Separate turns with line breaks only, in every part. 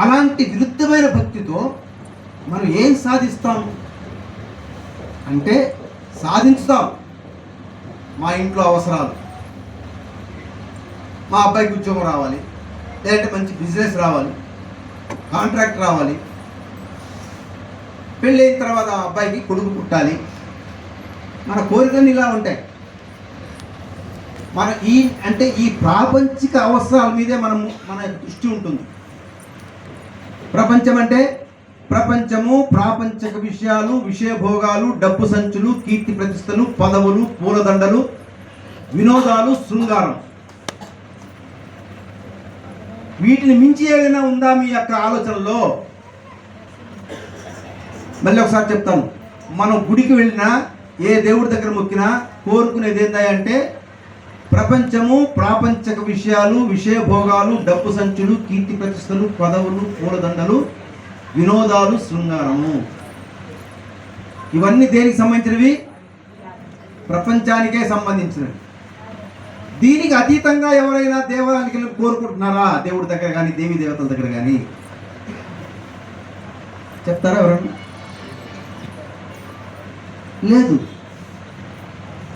అలాంటి విరుద్ధమైన భక్తితో మనం ఏం సాధిస్తాం అంటే సాధించుతాం. మా ఇంట్లో అవసరాలు, మా అబ్బాయికి ఉద్యోగం రావాలి, లేదంటే మంచి బిజినెస్ రావాలి, కాంట్రాక్ట్ రావాలి, పెళ్ళైన తర్వాత ఆ అబ్బాయికి కొడుకు పుట్టాలి. మన కోరికలు ఇలా ఉంటాయి. మన ఈ ప్రాపంచిక అవసరాల మీదే మన దృష్టి ఉంటుంది. ప్రపంచం అంటే ప్రపంచము, ప్రాపంచిక విషయాలు, విషయభోగాలు, డబ్బు సంచులు, కీర్తి ప్రతిష్టలు, పదవులు, పూలదండలు, వినోదాలు, శృంగారం. వీటిని మించి ఏదైనా ఉందా మీ యొక్క ఆలోచనలో? మళ్ళీ ఒకసారి చెప్తాను. మనం గుడికి వెళ్ళినా, ఏ దేవుడి దగ్గర మొక్కినా కోరుకునేది ఏంటంటే ప్రపంచము, ప్రాపంచిక విషయాలు, విషయభోగాలు, డబ్బు సంచులు, కీర్తి ప్రతిష్టలు, పదవులు, పూలదండలు, వినోదాలు, శృంగారము. ఇవన్నీ దేనికి సంబంధించినవి? ప్రపంచానికే సంబంధించినవి. దీనికి అతీతంగా ఎవరైనా దేవాలయానికి వెళ్ళి కోరుకుంటున్నారా? దేవుడి దగ్గర కానీ, దేవీ దేవతల దగ్గర కానీ చెప్తారా ఎవరన్నా? లేదు.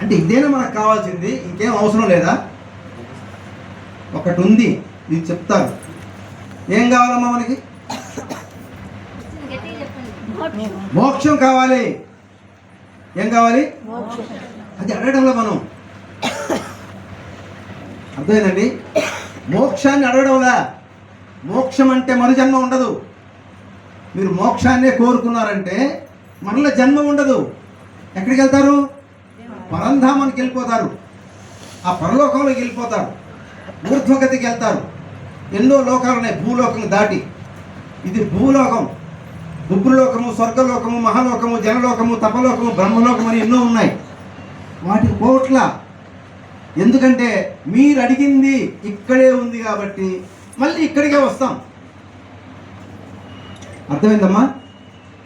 అంటే ఇదేనా మనకు కావాల్సింది? ఇంకేం అవసరం లేదా? ఒకటి ఉంది, ఇది చెప్తారు. ఏం కావాలమ్మా మనకి? మోక్షం కావాలి. ఏం కావాలి? అది అడగడంలో మనం అర్థమైందండి. మోక్షాన్ని అడగడంలా. మోక్షం అంటే మరు జన్మ ఉండదు. మీరు మోక్షాన్నే కోరుకున్నారంటే మరల జన్మ ఉండదు. ఎక్కడికి వెళ్తారు? పరంధామానికి వెళ్ళిపోతారు. ఆ పరలోకంలోకి వెళ్ళిపోతారు. ఊర్ధ్వగతికి వెళ్తారు. ఎన్నో లోకాలు ఉన్నాయి భూలోకం దాటి. ఇది భూలోకం. ఉగ్రలోకము, స్వర్గలోకము, మహాలోకము, జనలోకము, తపలోకము, బ్రహ్మలోకము అని ఎన్నో ఉన్నాయి. వాటికి పోవట్లా. ఎందుకంటే మీరు అడిగింది ఇక్కడే ఉంది కాబట్టి మళ్ళీ ఇక్కడికే వస్తాం. అర్థమైందమ్మా?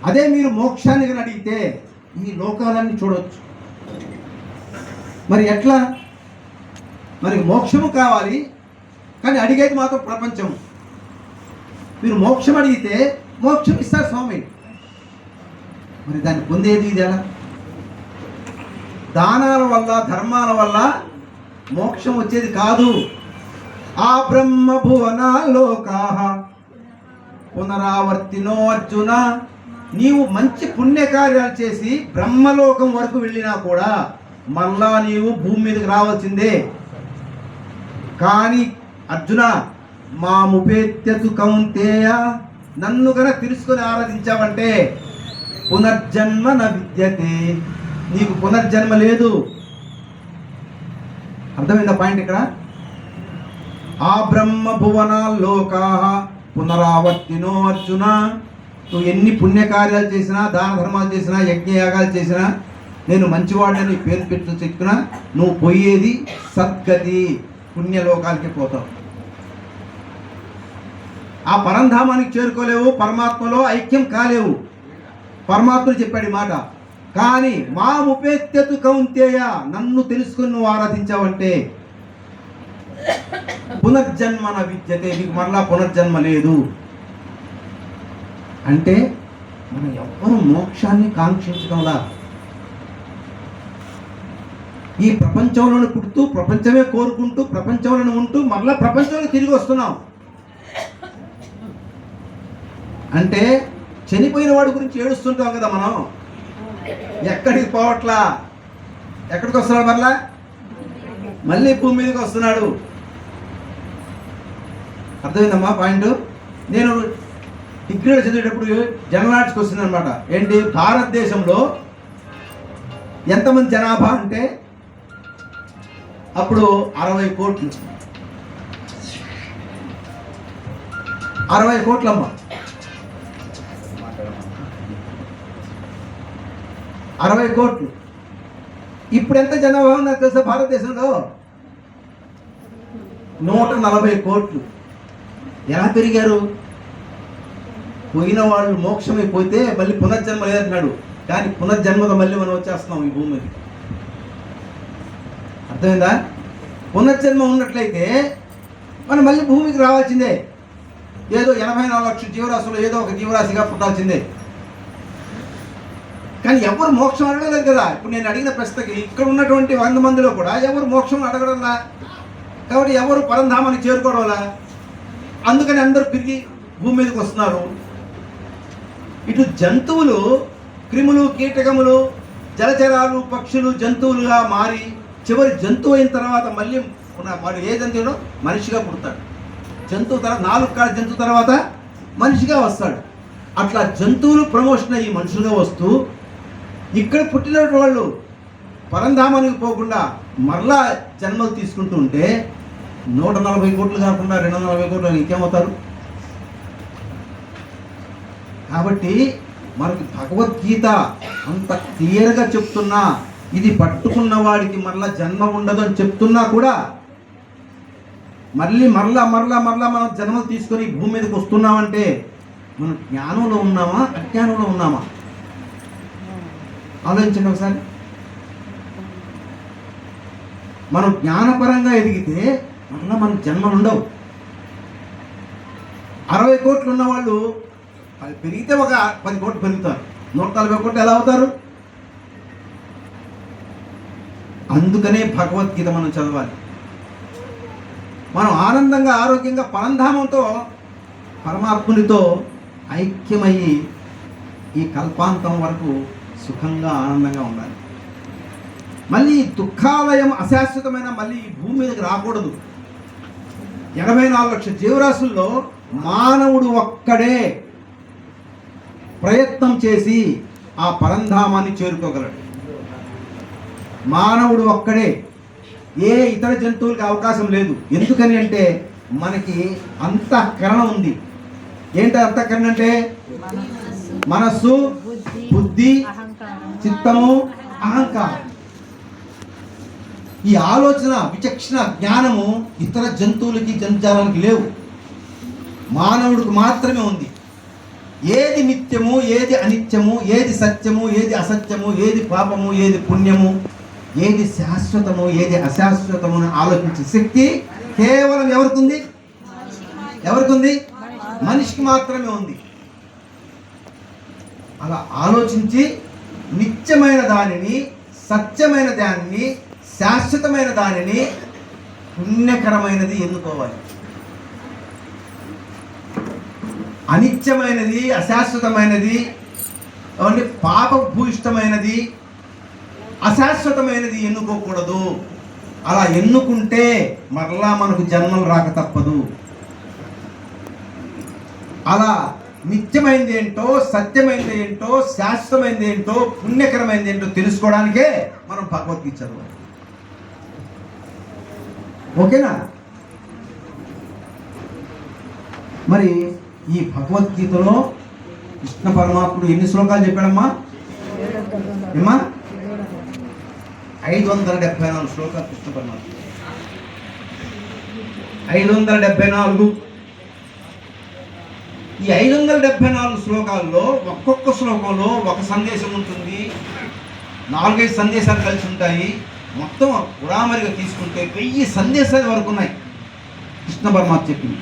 అదే మీరు మోక్షాన్ని కానీ అడిగితే ఈ లోకాలన్నీ చూడవచ్చు. మరి ఎట్లా? మరి మోక్షము కావాలి, కానీ అడిగేది మాత్రం ప్రపంచం. మీరు మోక్షం అడిగితే మోక్షం ఇస్తారు స్వామి. మరి దాన్ని పొందేది ఇది ఎలా? దానాల వల్ల, ధర్మాల వల్ల మోక్షం వచ్చేది కాదు. ఆ బ్రహ్మ భువనాలోకాః పునరావర్తినో అర్జున. నీవు మంచి పుణ్యకార్యాలు చేసి బ్రహ్మలోకం వరకు వెళ్ళినా కూడా మళ్ళా నీవు భూమి మీదకి రావాల్సిందే. కానీ అర్జున, మాముపేత్యతు కౌంతేయ, నన్ను కనుక తెలుసుకొని ఆరాధించావంటే పునర్జన్మ న విద్యతే, నీకు పునర్జన్మ లేదు. అర్థమైందా పాయింట్ ఇక్కడ? ఆ బ్రహ్మ భువనాల్లోకాః పునరావర్తినో అర్జున. నువ్వు ఎన్ని పుణ్యకార్యాలు చేసినా, దాన ధర్మాలు చేసినా, యజ్ఞయాగాలు చేసినా, నేను మంచివాడిని పేరు పెట్టు చెక్కున్నా, నువ్వు పోయేది సద్గతి, పుణ్యలోకాలకి పోతావు. ఆ పరంధామానికి చేరుకోలేవు, పరమాత్మలో ఐక్యం కాలేవు. పరమాత్ముడు చెప్పాడు ఈ మాట. కానీ మా ఉపేత్యతు కౌంతేయ, నన్ను తెలుసుకుని నువ్వు ఆరాధించావంటే పునర్జన్మన విద్యతే, నీకు మరలా పునర్జన్మ లేదు. అంటే మనం ఎవ్వరూ మోక్షాన్ని కాంక్షించడంలా. ఈ ప్రపంచంలోనే పుడుతూ, ప్రపంచమే కోరుకుంటూ, ప్రపంచంలోనే ఉంటూ మరలా ప్రపంచంలో తిరిగి వస్తున్నాం. అంటే చనిపోయిన వాడి గురించి ఏడుస్తుంటాం కదా మనం. ఎక్కడికి పోవట్లా. ఎక్కడికి వస్తున్నాడు? మరలా మళ్ళీ భూమి మీదకి వస్తున్నాడు. అర్థమైందమ్మా పాయింట్? నేను డిగ్రీలో చదివేటప్పుడు జనరల్ నాలెడ్జ్కి వస్తుంది అనమాట. ఏంటి? భారతదేశంలో ఎంతమంది జనాభా అంటే అప్పుడు 60 కోట్లు. 60 కోట్లమ్మ. 60 కోట్లు. ఇప్పుడు ఎంత జనాభా ఉందో తెలుసా భారతదేశంలో? 140 కోట్లు. ఎలా పెరిగారు? పోయిన వాళ్ళు మోక్షమైపోతే మళ్ళీ పునర్జన్మ లేదంటున్నాడు. కానీ పునర్జన్మగా మళ్ళీ మనం వచ్చేస్తున్నాం ఈ భూమికి. అర్థమైందా? పునర్జన్మ ఉన్నట్లయితే మనం మళ్ళీ భూమికి రావాల్సిందే. ఏదో 84 లక్షల జీవరాశులు ఏదో ఒక జీవరాశిగా పుట్టాల్సిందే. కానీ ఎవరు మోక్షం అడగలేదు కదా. ఇప్పుడు నేను అడిగిన ప్రశ్నకి ఇక్కడ ఉన్నటువంటి 100 మందిలో కూడా ఎవరు మోక్షం అడగడంలా, కాబట్టి ఎవరు పరంధామానికి చేరుకోవడంలా. అందుకని అందరూ తిరిగి భూమి మీదకి వస్తున్నారు. ఇటు జంతువులు, క్రిములు, కీటకములు, జలచరాలు, పక్షులు జంతువులుగా మారి చివరి జంతువు అయిన తర్వాత మళ్ళీ వాడు ఏ జంతువులో మనిషిగా పుడతాడు. జంతువు తర్వాత 4 కాళ్ళ జంతువు తర్వాత మనిషిగా వస్తాడు. అట్లా జంతువులు ప్రమోషన్ అయ్యి మనుషులుగా వస్తూ ఇక్కడ పుట్టిన వాళ్ళు పరంధామానికి పోకుండా మరలా జన్మలు తీసుకుంటూ ఉంటే 140 కోట్లు కాకుండా 240 కోట్లు ఇంకేమవుతారు? కాబట్టి మనకి భగవద్గీత అంత క్లియర్గా చెప్తున్నా, ఇది పట్టుకున్న వాడికి మరలా జన్మ ఉండదు అని చెప్తున్నా కూడా మరలా మనం జన్మలు తీసుకొని భూమి మీదకి వస్తున్నామంటే మనం జ్ఞానంలో ఉన్నామా, అజ్ఞానంలో ఉన్నామా? ఆలోచించండి ఒకసారి. మనం జ్ఞానపరంగా ఎదిగితే మరలా మనకు జన్మలు ఉండవు. 60 కోట్లు ఉన్నవాళ్ళు పెరిగితే ఒక 10 కోట్లు పెరుగుతారు. 140 కోట్లు ఎలా అవుతారు? అందుకనే భగవద్గీత మనం చదవాలి. మనం ఆనందంగా, ఆరోగ్యంగా పరంధామంతో, పరమాత్మునితో ఐక్యమయ్యి ఈ కల్పాంతం వరకు సుఖంగా, ఆనందంగా ఉండాలి. మళ్ళీ దుఃఖాలయం అశాశ్వతమైన మళ్ళీ ఈ భూమి మీదకి రాకూడదు. 84 లక్షల జీవరాశుల్లో మానవుడు ఒక్కడే ప్రయత్నం చేసి ఆ పరంధామాన్ని చేరుకోగలడు. మానవుడు ఒక్కడే. ఏ ఇతర జంతువులకి అవకాశం లేదు. ఎందుకని అంటే మనకి అంతఃకరణ ఉంది. ఏంటి అంతఃకరణ అంటే? మనస్సు, బుద్ధి, చిత్తము, అహంకారం. ఈ ఆలోచన, విచక్షణ, జ్ఞానము ఇతర జంతువులకి, జంతుజాలానికి లేవు. మానవుడికి మాత్రమే ఉంది. ఏది నిత్యము, ఏది అనిత్యము, ఏది సత్యము, ఏది అసత్యము, ఏది పాపము, ఏది పుణ్యము, ఏది శాశ్వతము, ఏది అశాశ్వతము అని ఆలోచించే శక్తి కేవలం ఎవరికి ఉంది? మనిషికి మాత్రమే ఉంది. అలా ఆలోచించి నిత్యమైన దానిని, సత్యమైన దానిని, శాశ్వతమైన దానిని, పుణ్యకరమైనది ఎన్నుకోవాలి. అనిత్యమైనది, అశాశ్వతమైనది, అవన్నీ పాపభూయిష్టమైనది, అశాశ్వతమైనది ఎన్నుకోకూడదు. అలా ఎన్నుకుంటే మరలా మనకు జన్మలు రాక తప్పదు. అలా నిత్యమైనది ఏంటో, సత్యమైనది ఏంటో, శాశ్వతమైనది ఏంటో, పుణ్యకరమైనది ఏంటో తెలుసుకోవడానికే మనం భగవద్గీత చదవాలి. ఓకేనా? మరి ఈ భగవద్గీతలో కృష్ణ పరమాత్ముడు ఎన్ని శ్లోకాలు చెప్పాడమ్మా? ఏమా? 574 శ్లోకాలు కృష్ణ పరమాత్ముడు. 574. ఈ 574 శ్లోకాల్లో ఒక్కొక్క శ్లోకంలో ఒక సందేశం ఉంటుంది. 4-5 సందేశాలు కలిసి ఉంటాయి. మొత్తం ఉడామరిగా తీసుకుంటే 1000 సందేశాల వరకు ఉన్నాయి కృష్ణ పరమాత్మ చెప్పింది.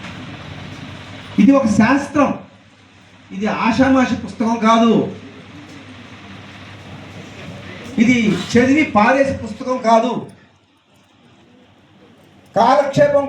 ఇది ఒక శాస్త్రం. ఇది ఆషామాషి పుస్తకం కాదు. ఇది చదివి పారేసే పుస్తకం కాదు. కాలక్షేపం